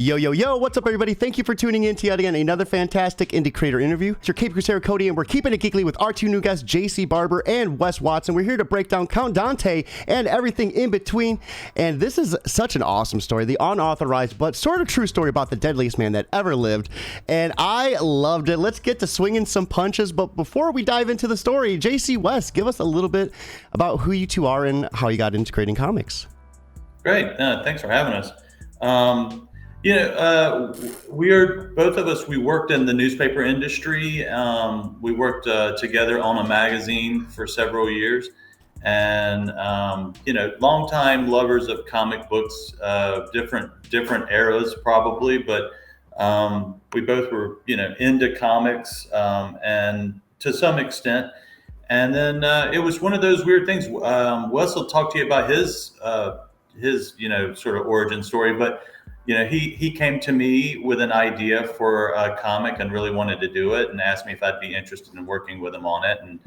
Yo, yo, yo, what's up, everybody? Thank you for tuning in to yet again another fantastic indie creator interview. It's your Cape Crusader Cody, and we're keeping it geekly with our two new guests, JC Barbour and Wes Watson. We're here to break down Count Dante and everything in between. And this is such an awesome story, the unauthorized but sort of true story about the deadliest man that ever lived. And I loved it. Let's get to swinging some punches. But before we dive into the story, JC, Wes, give us a little bit about who you two are and how you got into creating comics. Great. Thanks for having us. We are both of us. We worked in the newspaper industry. We worked together on a magazine for several years, and longtime lovers of comic books. Different eras probably, but we both were into comics and to some extent. And then it was one of those weird things. Wes will talk to you about his sort of origin story, but he came to me with an idea for a comic and really wanted to do it, and asked me if I'd be interested in working with him on it and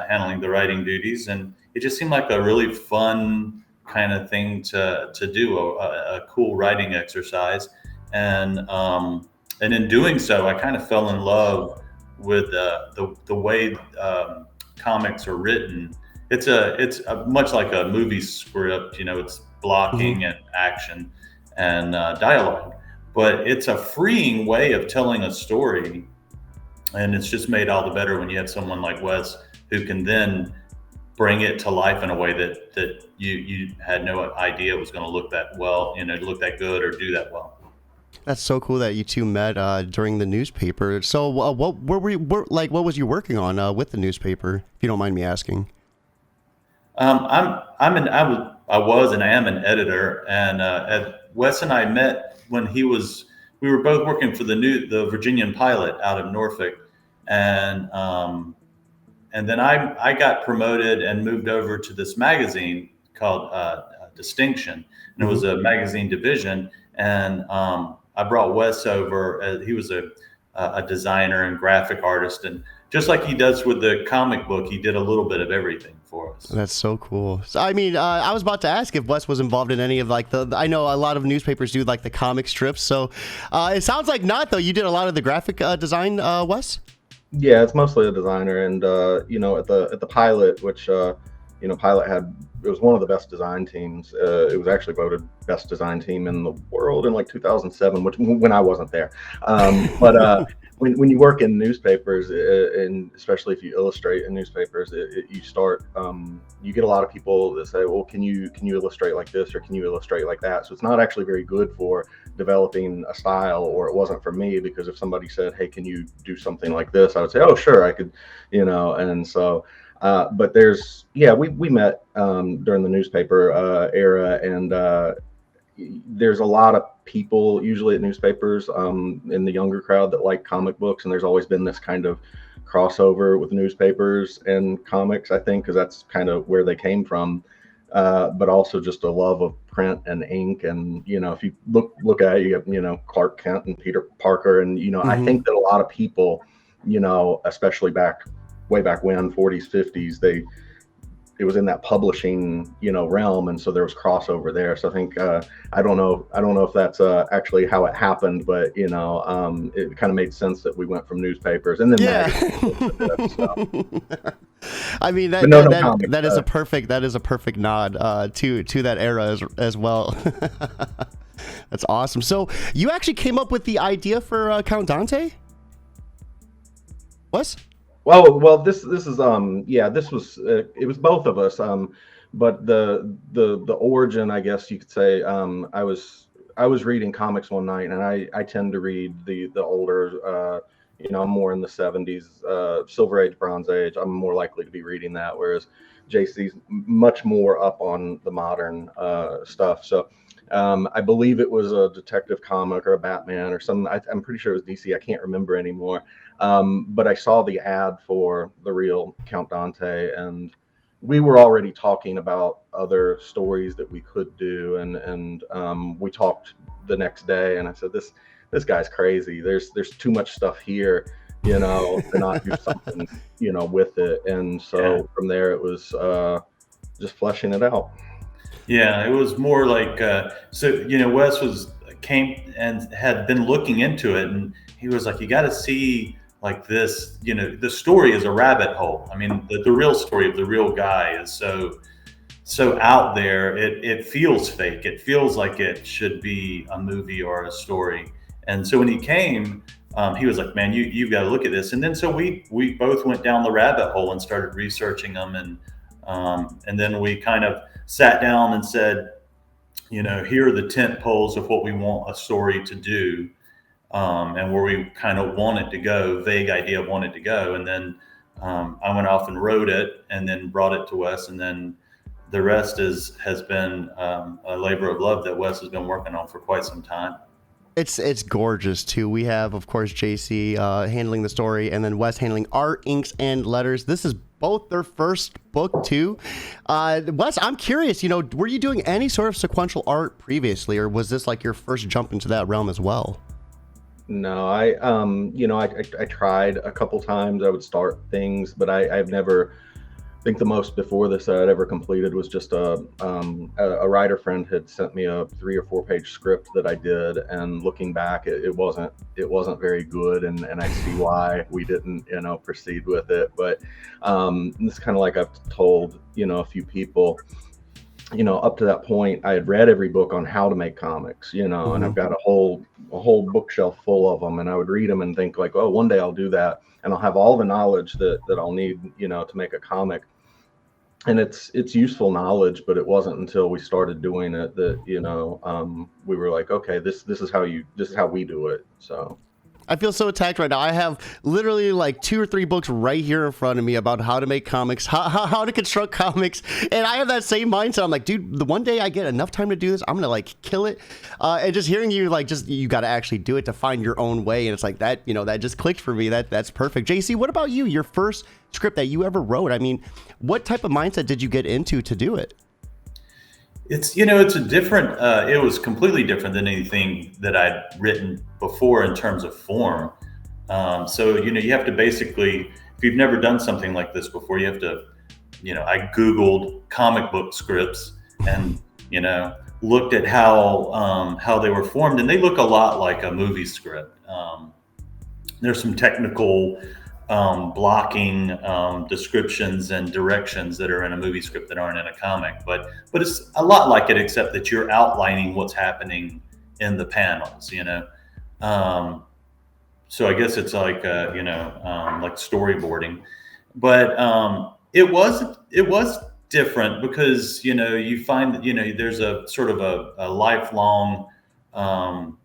handling the writing duties. And it just seemed like a really fun kind of thing to do, a cool writing exercise. And in doing so, I kind of fell in love with the way comics are written. It's much like a movie script. It's blocking and action and dialogue, but it's a freeing way of telling a story, and it's just made all the better when you have someone like Wes who can then bring it to life in a way that you had no idea it was going to look that well, look that good or do that well. That's so cool that you two met during the newspaper. So what was you working on with the newspaper, if you don't mind me asking? I was and I am an editor, and Wes and I met when we were both working for the Virginian Pilot out of Norfolk, and then I got promoted and moved over to this magazine called Distinction, and it was a magazine division, and I brought Wes over. He was a designer and graphic artist, and just like he does with the comic book, he did a little bit of everything for us. That's so cool. So, I mean, I was about to ask if Wes was involved in any of I know a lot of newspapers do like the comic strips. So it sounds like not, though. You did a lot of the graphic design, Wes? Yeah, it's mostly a designer. And, at the Pilot, which, Pilot it was one of the best design teams. It was actually voted best design team in the world in 2007, when I wasn't there. But when you work in newspapers, and especially if you illustrate in newspapers, you get a lot of people that say, well, can you illustrate like this, or can you illustrate like that? So it's not actually very good for developing a style, or it wasn't for me, because if somebody said, hey, can you do something like this, I would say, oh, sure, I could, and so. But we met during the newspaper era, and there's a lot of people usually at newspapers in the younger crowd that like comic books, and there's always been this kind of crossover with newspapers and comics, I think, because that's kind of where they came from. But also just a love of print and ink, and if you look at it, you have Clark Kent and Peter Parker, and I think that a lot of people, especially way back when, 40s, 50s, it was in that publishing, realm, and so there was crossover there. So I think I don't know if that's actually how it happened, but it kind of made sense that we went from newspapers and then magazines. I mean, that is a perfect nod to that era as well. That's awesome. So you actually came up with the idea for Count Dante? Wes? Well, this is it was both of us, but the origin, I guess you could say, I was reading comics one night, and I tend to read the older, I'm more in the 70s, Silver Age, Bronze Age. I'm more likely to be reading that, whereas JC's much more up on the modern stuff. So I believe it was a detective comic or a Batman or something. I'm pretty sure it was DC. I can't remember anymore. But I saw the ad for the real Count Dante, and we were already talking about other stories that we could do. And we talked the next day, and I said, this guy's crazy. There's too much stuff here, to not do something, with it. And so from there, it was just fleshing it out. Yeah, it was more like, Wes was came and had been looking into it, and he was like, you got to see like this, the story is a rabbit hole. I mean, the real story of the real guy is so out there. It feels fake. It feels like it should be a movie or a story. And so when he came, he was like, man, you've got to look at this. And then so we both went down the rabbit hole and started researching them, and then we kind of sat down and said, here are the tent poles of what we want a story to do, and where we kind of want it to go, vague idea of want it to go. And then I went off and wrote it and then brought it to Wes. And then the rest has been a labor of love that Wes has been working on for quite some time. It's gorgeous too. We have, of course, JC handling the story, and then Wes handling art, inks, and letters. This is both their first book too. Wes, I'm curious, were you doing any sort of sequential art previously, or was this like your first jump into that realm as well? No, I tried a couple times. I would start things, but I've never. I think the most before this I'd ever completed was just a writer friend had sent me a 3 or 4 page script that I did, and looking back, it wasn't very good, and I see why we didn't proceed with it. But it's kind of like I've told a few people, up to that point I had read every book on how to make comics, and I've got a whole bookshelf full of them, and I would read them and think like, oh, one day I'll do that, and I'll have all the knowledge that I'll need to make a comic. And it's useful knowledge, but it wasn't until we started doing it that we were like, okay, this is how we do it. So I feel so attacked right now. I have literally like 2 or 3 books right here in front of me about how to make comics, how to construct comics, and I have that same mindset. I'm like, dude, the one day I get enough time to do this, I'm gonna like kill it. And just hearing you you got to actually do it to find your own way, and it's like that, that just clicked for me. That's perfect. JC, what about you? Your first script that you ever wrote? I mean, what type of mindset did you get into to do it? It's it's a different. It was completely different than anything that I'd written before in terms of form. So you have to basically, if you've never done something like this before, you have to, I Googled comic book scripts and looked at how they were formed, and they look a lot like a movie script. There's some technical blocking descriptions and directions that are in a movie script that aren't in a comic, but it's a lot like it, except that you're outlining what's happening in the panels. So I guess it's like like storyboarding, but it was different because you find that there's a sort of a lifelong.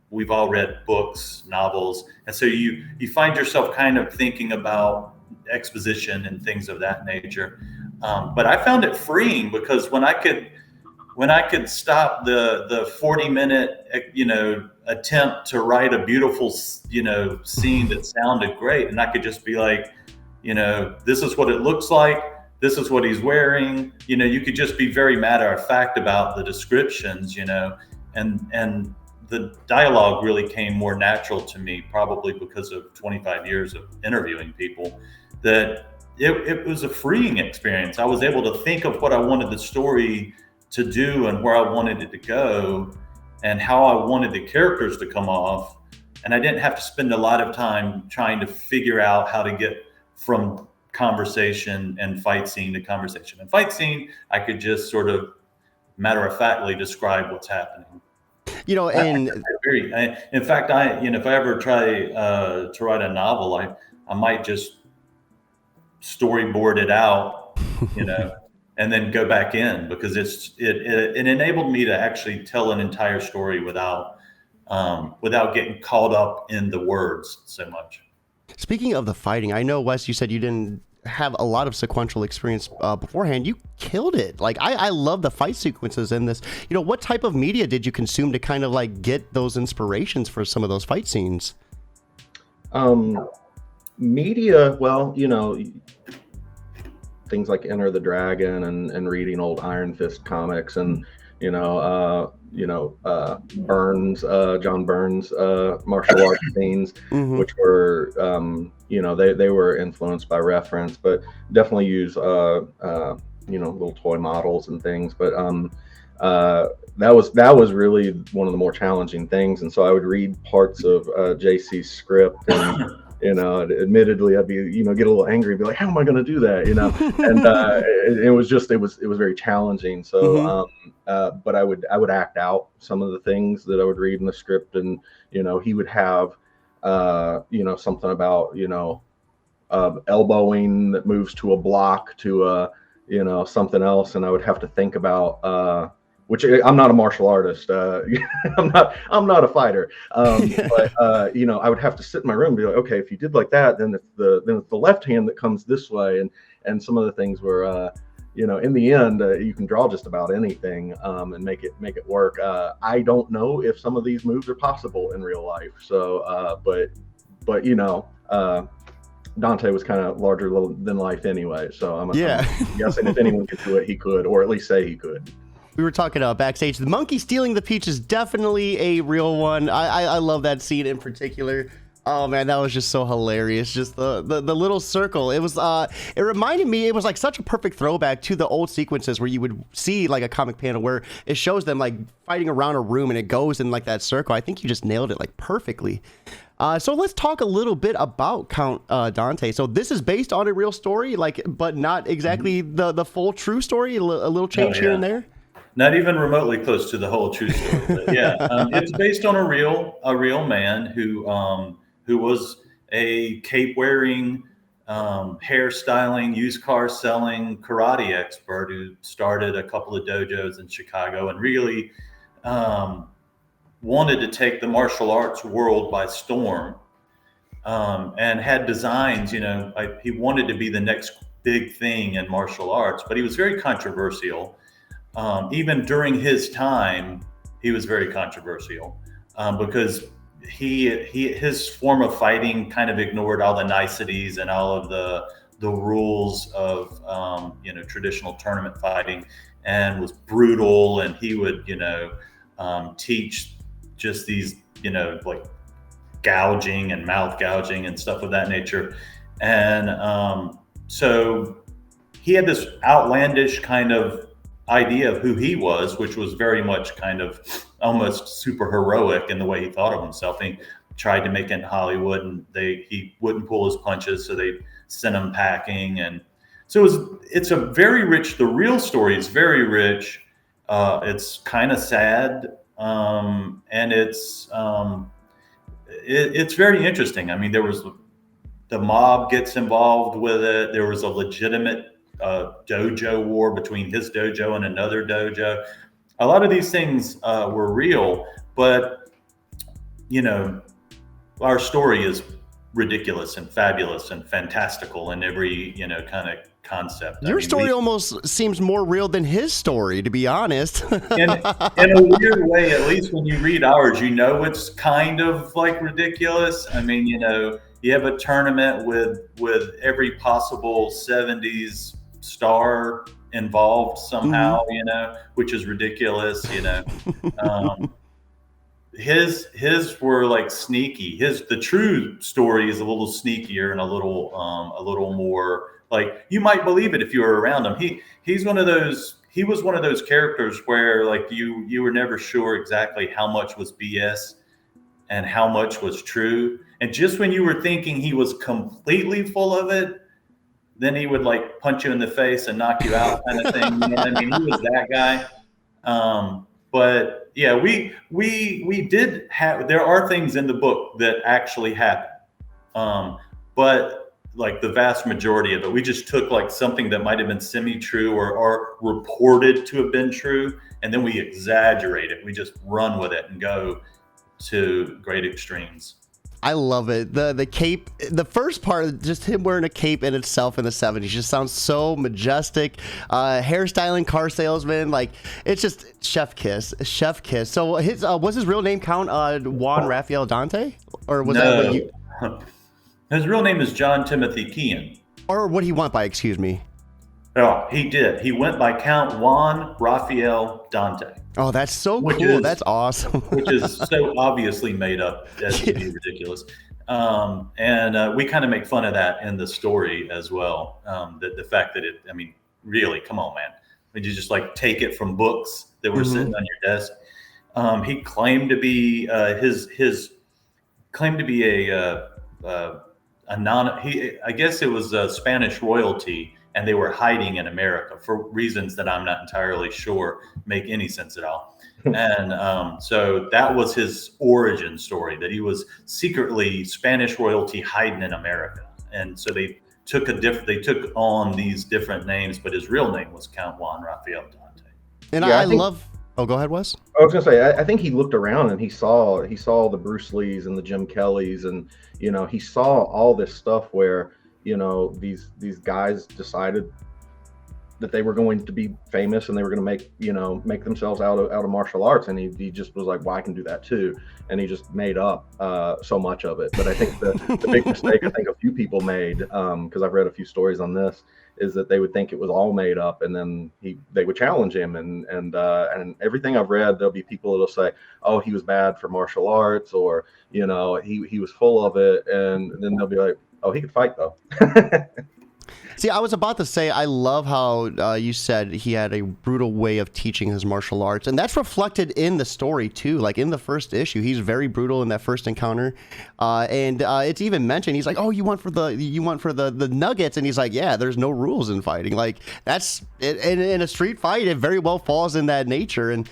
We've all read books, novels, and so you find yourself kind of thinking about exposition and things of that nature. But I found it freeing because when I could stop the 40-minute attempt to write a beautiful scene that sounded great, and I could just be like, this is what it looks like, this is what he's wearing. You could just be very matter of fact about the descriptions, and the dialogue really came more natural to me, probably because of 25 years of interviewing people, that it was a freeing experience. I was able to think of what I wanted the story to do and where I wanted it to go and how I wanted the characters to come off. And I didn't have to spend a lot of time trying to figure out how to get from conversation and fight scene to conversation and fight scene. I could just sort of matter-of-factly describe what's happening. And in fact, if I ever try to write a novel, I might just storyboard it out, and then go back in, because it enabled me to actually tell an entire story without getting caught up in the words so much. Speaking of the fighting, I know, Wes, you said you didn't have a lot of sequential experience beforehand. You killed it. Like I love the fight sequences in this. What type of media did you consume to kind of like get those inspirations for some of those fight scenes? Media, well, things like Enter the Dragon and reading old Iron Fist comics, and John Burns martial arts scenes, which were they were influenced by reference, but definitely use little toy models and things. But that was really one of the more challenging things. And so I would read parts of JC's script, and admittedly, I'd be get a little angry, be like, how am I going to do that? And it was just it was very challenging. So, but I would act out some of the things that I would read in the script, and he would have something about elbowing that moves to a block to something else, and I would have to think about which I'm not a martial artist. I'm not a fighter. But I would have to sit in my room and be like, okay, if you did like that, then it's the left hand that comes this way, and some of the things were in the end, you can draw just about anything and make it work. I don't know if some of these moves are possible in real life. So, but Dante was kind of larger than life anyway. So I'm guessing if anyone could do it, he could, or at least say he could. We were talking backstage. The monkey stealing the peach is definitely a real one. I love that scene in particular. Oh man, that was just so hilarious. Just the little circle. It was it reminded me, it was like such a perfect throwback to the old sequences where you would see like a comic panel where it shows them like fighting around a room and it goes in like that circle. I think you just nailed it like perfectly. So let's talk a little bit about Count Dante. So this is based on a real story, but not exactly the full true story. A little change here and there. Not even remotely close to the whole true story. But yeah, it's based on a real man who was a cape wearing, hairstyling, used car selling karate expert who started a couple of dojos in Chicago and really wanted to take the martial arts world by storm, and had designs. He wanted to be the next big thing in martial arts, but he was very controversial. Even during his time, he was very controversial because his form of fighting kind of ignored all the niceties and all of the rules of traditional tournament fighting, and was brutal. And he would teach just these like gouging and mouth gouging and stuff of that nature. And so he had this outlandish kind of idea of who he was, which was very much kind of almost super heroic in the way he thought of himself. And he tried to make it in Hollywood, and he wouldn't pull his punches, so they sent him packing. And so it's a very rich. The real story is very rich. It's kind of sad, and it's very interesting. I mean, the mob gets involved with it. There was a legitimate dojo war between his dojo and another dojo. A lot of these things were real, but our story is ridiculous and fabulous and fantastical in every kind of concept. Your story almost seems more real than his story, to be honest. in a weird way, at least when you read ours, it's kind of like ridiculous. I mean, you have a tournament with every possible 70s star involved somehow, which is ridiculous. His were like sneaky. The true story is a little sneakier and a little more like you might believe it if you were around him. He was one of those characters where like you were never sure exactly how much was BS and how much was true. And just when you were thinking he was completely full of it, then he would like punch you in the face and knock you out, kind of thing. You know what I mean? He was that guy. But yeah, we did have. There are things in the book that actually happened, but like the vast majority of it, we just took like something that might have been semi-true or reported to have been true, and then we exaggerate it. We just run with it and go to great extremes. I love it. The cape, the first part, just him wearing a cape in itself in the 70s just sounds so majestic. Hairstyling, car salesman, like it's just chef kiss. So his was his real name Count Juan Raphael Dante, or was that what you? His real name is John Timothy Kean. Or what he went by? Excuse me. Oh, he did. He went by Count Juan Raphael Dante. Oh, that's so cool. That's awesome. Which is so obviously made up as to be ridiculous. And we kind of make fun of that in the story as well. The fact that really, come on, man. Would you just like take it from books that were Mm-hmm. sitting on your desk? He claimed to be his claimed to be a non. I guess it was a Spanish royalty, and they were hiding in America for reasons that I'm not entirely sure make any sense at all. And so that was his origin story, that he was secretly Spanish royalty hiding in America. And so they took on these different names, but his real name was Count Juan Raphael Dante. And Yeah, I I think- love. Oh, go ahead, Wes. I was gonna say, I think he looked around and he saw the Bruce Lees and the Jim Kellys, and he saw all this stuff where these guys decided that they were going to be famous and they were going to make themselves out of martial arts, and he just was like, well, I can do that too, and he just made up so much of it. But I think the big mistake I think a few people made, because I've read a few stories on this, is that they would think it was all made up, and then they would challenge him, and everything I've read, there'll be people that'll say, oh, he was bad for martial arts, or he was full of it, and then they'll be like, oh, he could fight though. See, I was about to say, I love how you said he had a brutal way of teaching his martial arts, and that's reflected in the story too. Like in the first issue, he's very brutal in that first encounter, and it's even mentioned. He's like, "Oh, you want for the nuggets?" And he's like, "Yeah, there's no rules in fighting. Like that's in a street fight, it very well falls in that nature." And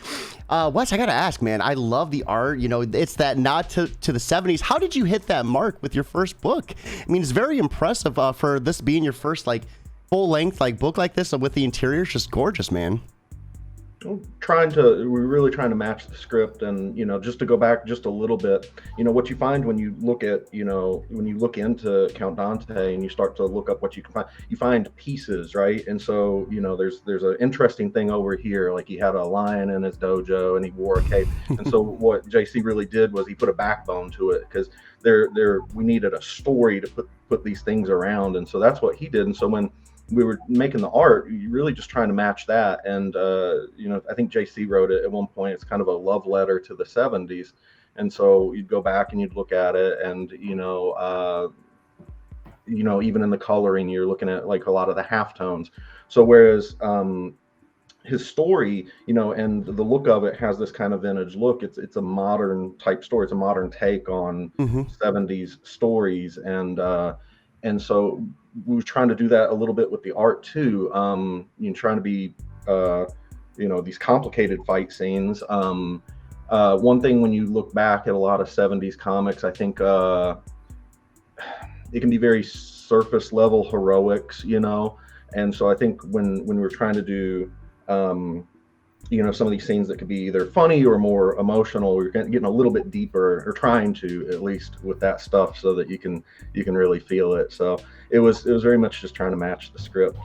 Wes, I gotta ask, man, I love the art. It's that nod to the 70s. How did you hit that mark with your first book? I mean, it's very impressive for this being your first full length book like this, with the interior just gorgeous, man. We're really trying to match the script, and just to go back just a little bit, what you find when you look at when you look into Count Dante and you start to look up what you find pieces, right? And so there's an interesting thing over here, like he had a lion in his dojo and he wore a cape, and so what JC really did was he put a backbone to it, because we needed a story to put these things around, and so that's what he did. And so when we were making the art, you're really just trying to match that. And I think JC wrote it at one point, it's kind of a love letter to the 70s, and so you'd go back and you'd look at it, and even in the coloring, you're looking at like a lot of the halftones. So whereas his story, and the look of it has this kind of vintage look, it's a modern type story, it's a modern take on 70s stories, and so we were trying to do that a little bit with the art too. Trying to be, these complicated fight scenes. One thing when you look back at a lot of 70s comics, I think it can be very surface level heroics, and so I think when we were trying to do, some of these scenes that could be either funny or more emotional, we're getting a little bit deeper, or trying to at least, with that stuff, so that you can really feel it. So it was very much just trying to match the script.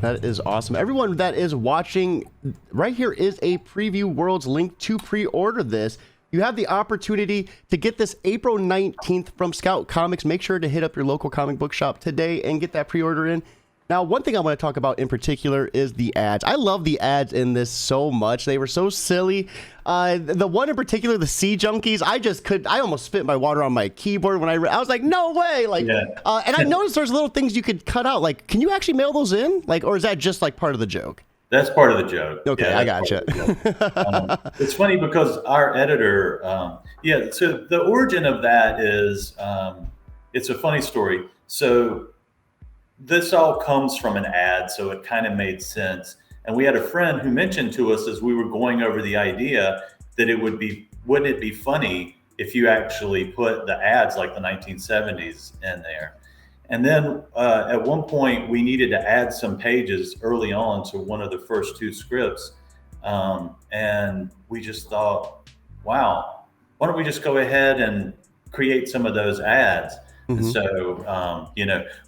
That is awesome. Everyone that is watching, right here is a Preview Worlds link to pre-order this. You have the opportunity to get this April 19th from Scout Comics. Make sure to hit up your local comic book shop today and get that pre-order in. Now, one thing I want to talk about in particular is the ads. I love the ads in this so much. They were so silly. The one in particular, the Sea Junkies, I almost spit my water on my keyboard when I was like, no way. And I noticed there's little things you could cut out. Like, can you actually mail those in? Or is that just part of the joke? That's part of the joke. Okay, yeah, I gotcha. It's funny because our editor, so the origin of that is, it's a funny story. So this all comes from an ad, so it kind of made sense. And we had a friend who mentioned to us as we were going over the idea that wouldn't it be funny if you actually put the ads like the 1970s in there? And then at one point we needed to add some pages early on to one of the first two scripts. And we just thought, wow, why don't we just go ahead and create some of those ads? And so,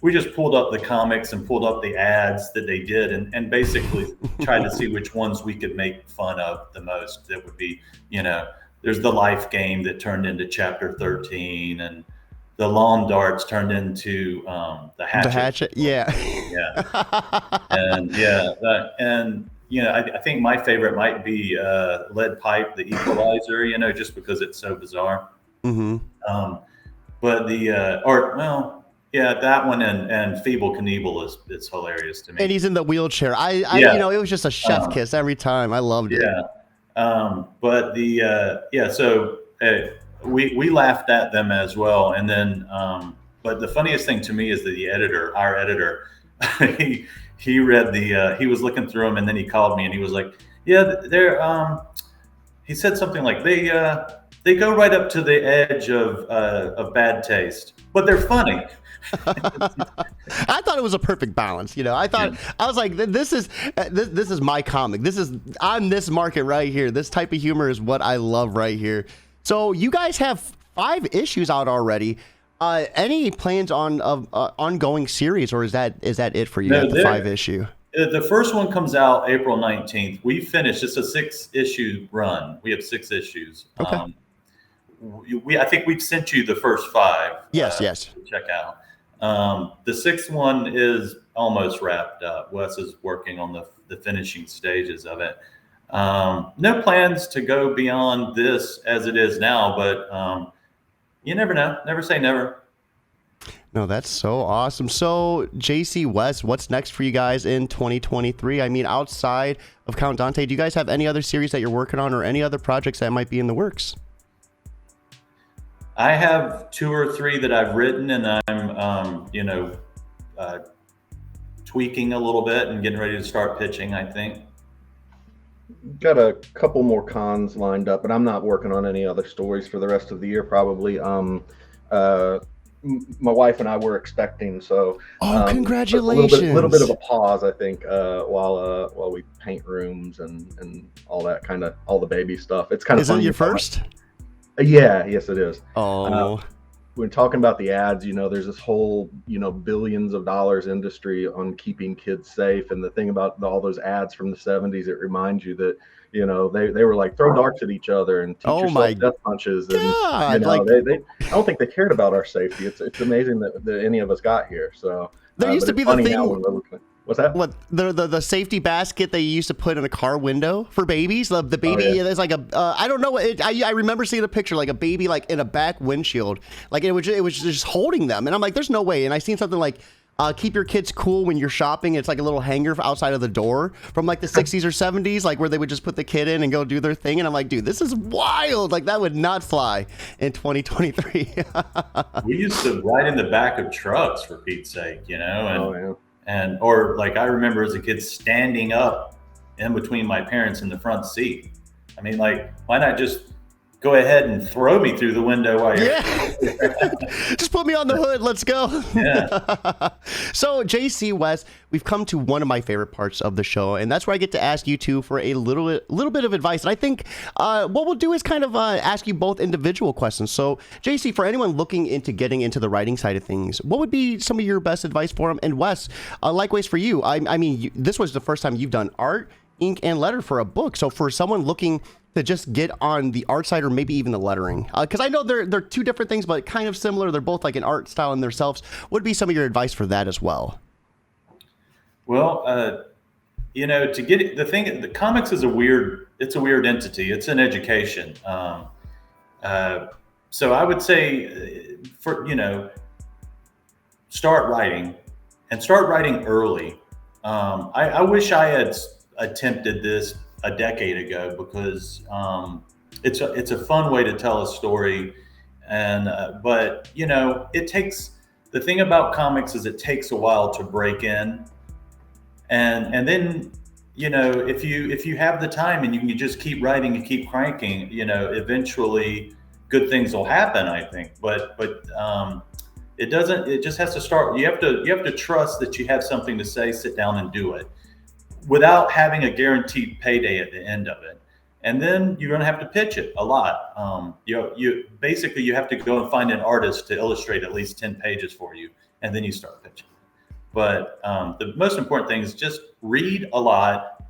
we just pulled up the comics and pulled up the ads that they did, and basically tried to see which ones we could make fun of the most. That would be, there's the life game that turned into chapter 13, and the lawn darts turned into the hatchet. The hatchet, yeah. I think my favorite might be lead pipe, the equalizer, just because it's so bizarre. Mm-hmm. But the art, well, Yeah, that one and Feeble Knievel is hilarious to me. And he's in the wheelchair. Yeah. You know, it was just a chef kiss every time. I loved it. Yeah. But so we laughed at them as well. And then, but the funniest thing to me is that our editor, he read he was looking through them, and then he called me and he was like, yeah, he said something like they go right up to the edge of bad taste, but they're funny. I thought it was a perfect balance. You know, I was like, this is my comic. I'm this market right here. This type of humor is what I love right here. So you guys have 5 issues out already. Any plans on ongoing series, or is that it for you? No, the 5 issue. The first one comes out April 19th. We finished. It's a 6-issue run. We have 6 issues. Okay. I think we've sent you the first 5. Yes. To check out. The 6th one is almost wrapped up. Wes is working on the finishing stages of it. No plans to go beyond this as it is now, but you never know. Never say never. No, that's so awesome. So, JC, Wes, what's next for you guys in 2023? I mean, outside of Count Dante, do you guys have any other series that you're working on, or any other projects that might be in the works? I have 2 or 3 that I've written, and I'm, tweaking a little bit and getting ready to start pitching, I think. Got a couple more cons lined up, but I'm not working on any other stories for the rest of the year, probably. My wife and I were expecting, so congratulations! A little bit of a pause, I think, while we paint rooms and all that kind of, all the baby stuff. It's kind of. Is it your first? Yeah, yes, it is. Oh. When talking about the ads, there's this whole, billions of dollars industry on keeping kids safe. And the thing about all those ads from the 70s, it reminds you that, they were like, throw darts at each other and teach yourself death punches. And, I don't think they cared about our safety. It's amazing that any of us got here. So there used to be the thing. What's that? What the safety basket they used to put in a car window for babies? The baby, there's like I don't know. I remember seeing a picture, like a baby like in a back windshield, like it was just holding them, and I'm like, there's no way. And I seen something like, keep your kids cool when you're shopping. It's like a little hanger outside of the door from like the 60s or 70s, like where they would just put the kid in and go do their thing. And I'm like, dude, this is wild. Like that would not fly in 2023. We used to ride in the back of trucks, for Pete's sake, or like I remember as a kid standing up in between my parents in the front seat. I mean, like, why not just go ahead and throw me through the window while you're just put me on the hood. Let's go. Yeah. So, JC, Wes, we've come to one of my favorite parts of the show, and that's where I get to ask you two for a little bit of advice. And I think what we'll do is kind of ask you both individual questions. So, JC, for anyone looking into getting into the writing side of things, what would be some of your best advice for them? And Wes, likewise for you. I mean, this was the first time you've done art, ink, and letter for a book. So, for someone looking to just get on the art side, or maybe even the lettering, because I know they're 2 different things, but kind of similar. They're both like an art style in themselves. What would be some of your advice for that as well? Well, to get it, the comics is a weird entity. It's an education. So I would say start writing early. I wish I had attempted this a decade ago, because it's a fun way to tell a story, and but it takes, the thing about comics is it takes a while to break in, and then if you have the time and you can just keep writing and keep cranking, eventually good things will happen, I think. But it doesn't. It just has to start. You have to trust that you have something to say. Sit down and do it, without having a guaranteed payday at the end of it. And then you're going to have to pitch it a lot. You basically, you have to go and find an artist to illustrate at least 10 pages for you, and then you start pitching. But the most important thing is just read a lot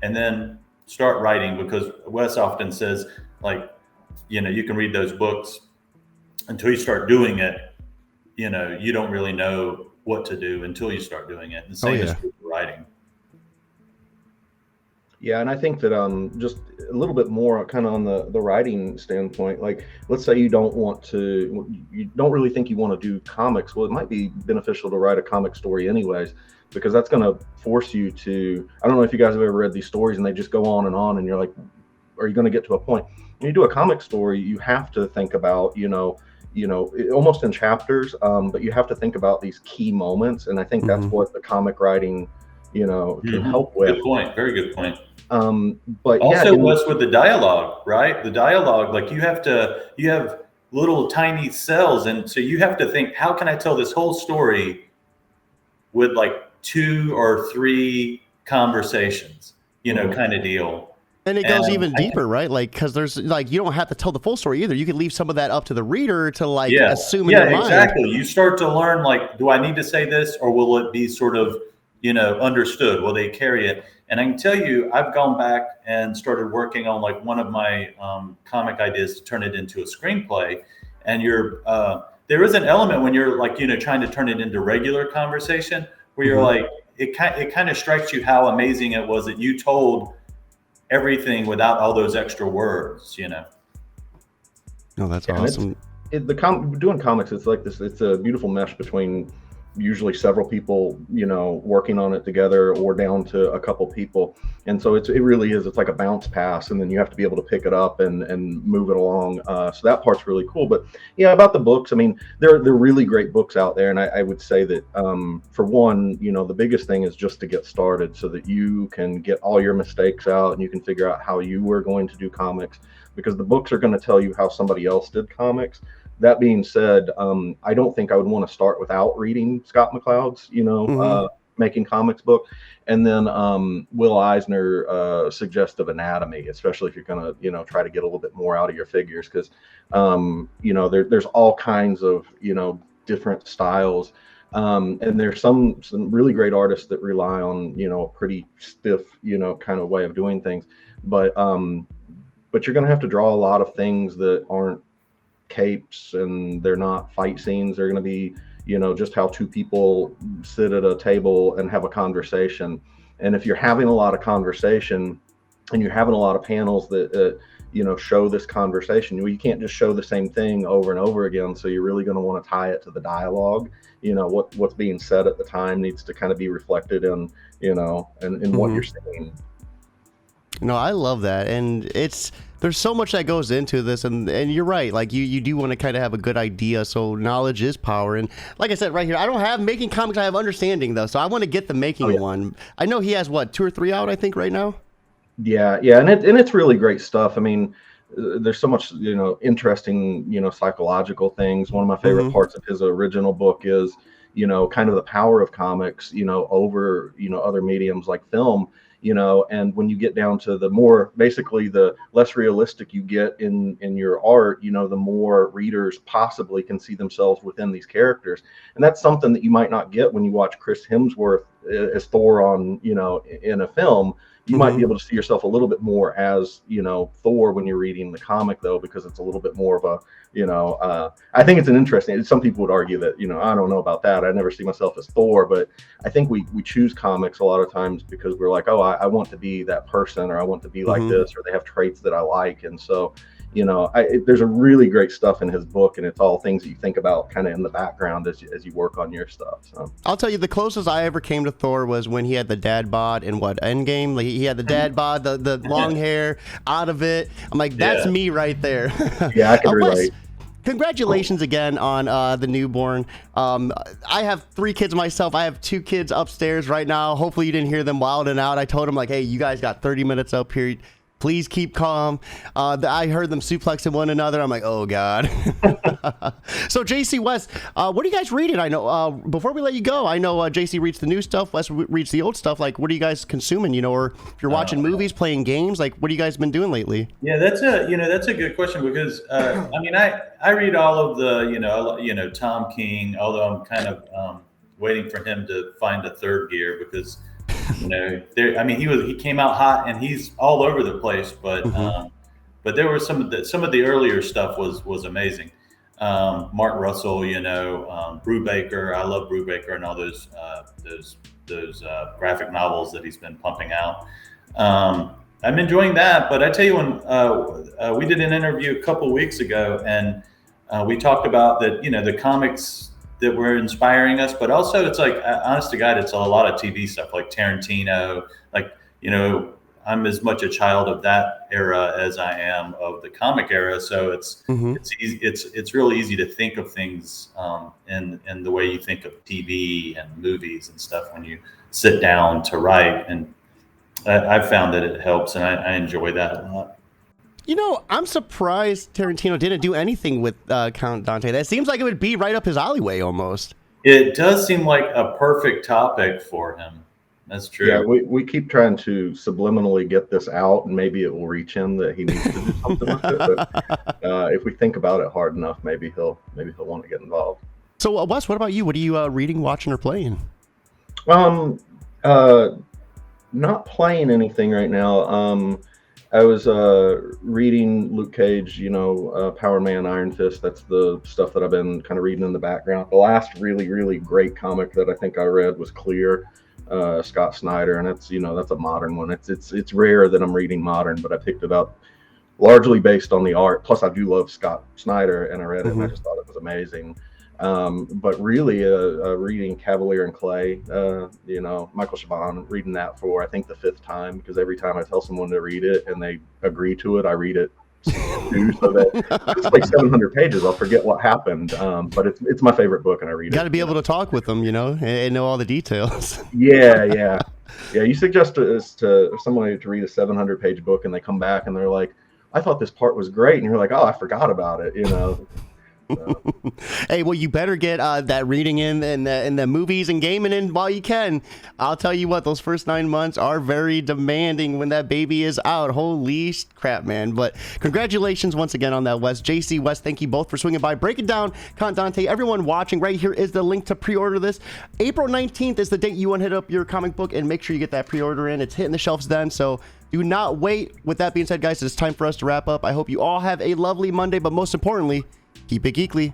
and then start writing, because Wes often says, like, you can read those books until you start doing it. You don't really know what to do until you start doing it. And the same is true for writing. Yeah, and I think that just a little bit more kind of on the writing standpoint. Like, let's say you don't really think you want to do comics. Well, it might be beneficial to write a comic story anyways, because that's going to force you to, I don't know if you guys have ever read these stories and they just go on, and you're like, are you going to get to a point? When you do a comic story, you have to think about, almost in chapters, but you have to think about these key moments. And I think that's what the comic writing, can help with. Good point. Very good point. But also, yeah, Wes, with the dialogue, right? The dialogue, like you have little tiny cells, and so you have to think, how can I tell this whole story with like 2 or 3 conversations, kind of deal. And it goes even deeper, right? Like, because there's like, you don't have to tell the full story either. You can leave some of that up to the reader to like assume in your mind. Yeah, exactly. You start to learn, like, do I need to say this, or will it be sort of, understood? Will they carry it? And I can tell you, I've gone back and started working on like one of my comic ideas to turn it into a screenplay. And there is an element when you're like, trying to turn it into regular conversation where you're like, it kind of strikes you how amazing it was that you told everything without all those extra words, Oh, that's awesome. Doing comics, it's like this. It's a beautiful mesh between usually several people, working on it together, or down to a couple people. And so it really is. It's like a bounce pass, and then you have to be able to pick it up and move it along. So that part's really cool. But yeah, about the books, I mean, there are really great books out there, and I would say that for one, the biggest thing is just to get started, so that you can get all your mistakes out and you can figure out how you were going to do comics, because the books are going to tell you how somebody else did comics. That being said, I don't think I would want to start without reading Scott McCloud's, Making Comics book, and then Will Eisner, Suggestive Anatomy, especially if you're going to, try to get a little bit more out of your figures, because, there's all kinds of, different styles. And there's some really great artists that rely on, a pretty stiff, kind of way of doing things. But you're going to have to draw a lot of things that aren't capes, and they're not fight scenes. They're going to be, just how 2 people sit at a table and have a conversation. And if you're having a lot of conversation and you're having a lot of panels that, show this conversation, you can't just show the same thing over and over again. So you're really going to want to tie it to the dialogue. What's being said at the time needs to kind of be reflected in, in what you're saying. No, I love that. And there's so much that goes into this, and you're right. Like you do want to kind of have a good idea. So knowledge is power. And like I said right here, I don't have making comics. I have understanding though. So I want to get the making one. I know he has 2 or 3 out, I think, right now. Yeah. And it's really great stuff. I mean, there's so much, interesting, psychological things. One of my favorite parts of his original book is, kind of the power of comics, over, other mediums like film. And when you get down to the less realistic you get in your art, the more readers possibly can see themselves within these characters. And that's something that you might not get when you watch Chris Hemsworth as Thor on, in a film. You might be able to see yourself a little bit more as, Thor when you're reading the comic, though, because it's a little bit more of a, I think it's some people would argue that, I don't know about that. I never see myself as Thor, but I think we choose comics a lot of times because we're like, oh, I want to be that person, or I want to be like this, or they have traits that I like. And so, there's a really great stuff in his book, and it's all things that you think about kind of in the background as you work on your stuff. So I'll tell you, the closest I ever came to Thor was when he had the dad bod in Endgame. Like he had the dad bod, the long hair out of it. I'm like, that's me right there. Yeah, I can relate. Congratulations again on the newborn. I have 3 kids myself. I have 2 kids upstairs right now. Hopefully you didn't hear them wilding out. I told them like, hey, you guys got 30 minutes up here. Please keep calm. I heard them suplexing one another. I'm like, oh God. So JC, Wes, what are you guys reading? I know before we let you go, I know JC reads the new stuff, Wes reads the old stuff. Like, what are you guys consuming? Or if you're watching movies, playing games, like what have you guys been doing lately? Yeah, that's a good question, because I mean, I read all of the Tom King, although I'm kind of waiting for him to find a third gear, because he came out hot and he's all over the place, but there were some of the earlier stuff was amazing. Mark Russell, Brubaker. I love Brubaker and all those graphic novels that he's been pumping out. I'm enjoying that. But I tell you, when we did an interview a couple weeks ago, and we talked about that, the comics that were inspiring us, but also it's like, honest to God, it's a lot of TV stuff like Tarantino. Like, I'm as much a child of that era as I am of the comic era. So it's Mm-hmm. it's easy, it's really easy to think of things in the way you think of TV and movies and stuff when you sit down to write. And I've found that it helps, and I enjoy that a lot. I'm surprised Tarantino didn't do anything with Count Dante. That seems like it would be right up his alleyway almost. It does seem like a perfect topic for him. That's true. Yeah, we keep trying to subliminally get this out, and maybe it will reach him that he needs to do something with it. But if we think about it hard enough, maybe he'll want to get involved. So, Wes, what about you? What are you reading, watching, or playing? Not playing anything right now. I was reading Luke Cage, Power Man, Iron Fist. That's the stuff that I've been kind of reading in the background. The last really, really great comic that I think I read was Clear, Scott Snyder, and that's a modern one. It's rare that I'm reading modern, but I picked it up largely based on the art. Plus, I do love Scott Snyder, and I read it and I just thought it was amazing. But really, reading Cavalier and Clay, Michael Chabon, reading that for I think the 5th time, because every time I tell someone to read it and they agree to it, I read it too. So that it's like 700 pages. I'll forget what happened, but it's my favorite book, and I read it. Got to be able to talk with them, and know all the details. Yeah. You suggest to someone to read a 700-page book, and they come back and they're like, "I thought this part was great," and you're like, "Oh, I forgot about it," Hey, well, you better get that reading in and the movies and gaming in while you can. I'll tell you what, those first 9 months are very demanding when that baby is out. Holy crap, man. But congratulations once again on that, Wes. JC, Wes, thank you both for swinging by, breaking down Count Dante. Everyone watching, right here is the link to pre-order this. April 19th is the date you want to hit up your comic book, and make sure you get that pre-order in. It's hitting the shelves then, so do not wait. With that being said, guys, it's time for us to wrap up. I hope you all have a lovely Monday, but most importantly, keep it geekly.